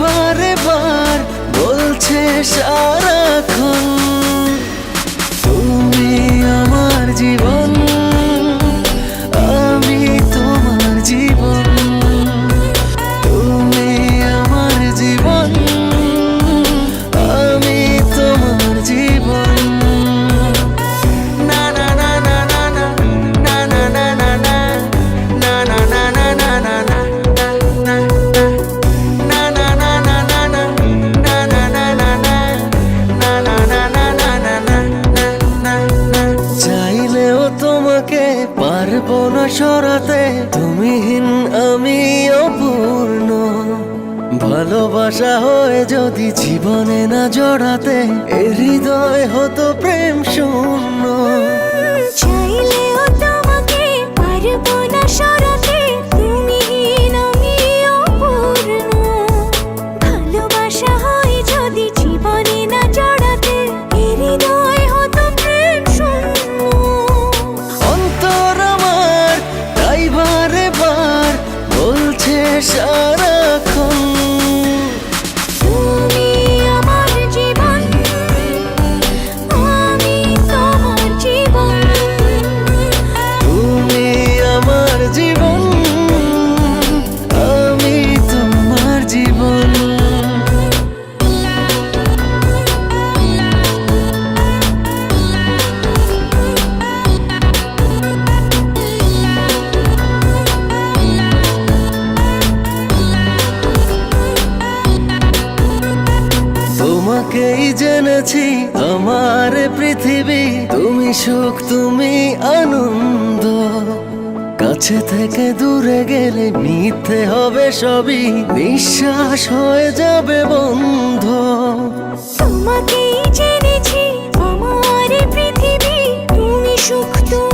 বারে বার বলছে সারাক্ষণ তুমি আমার জীবন, আমি তোমার জীবন। তুমি আমার জীবন, আমি তোমার জীবন। না না না না না না না না না না না না না না না না না না পারবো না সরাতে তুমিহীন আমি অপূর্ণ। ভালোবাসা হয়ে যদি জীবনে না জড়াতে এ হৃদয় হতো প্রেম শূন্য। চাইলেও তোমাকে পারবো না সরাতে তুমিহীন আমি অপূর্ণ। ভালোবাসা হয়ে যদি জীবনে না জড়াতে এ হৃদয় হতো প্রেম শূন্য। বলছে সারাক্ষণ তুমি আমার জীবন, আমি তোমার জীবন। তুমি আমার জীবন, আমি তোমার জীবন। তোমাকেই জেনেছি আমার পৃথিবী, তুমি সুখ তুমি আনন্দ। কাছে থেকে দূরে গেলে মিথ্যে হবে সবই, নিঃশ্বাস হয়ে যাবে বন্ধ। তোমাকেই জেনেছি আমার পৃথিবী, তুমি সুখ তুমি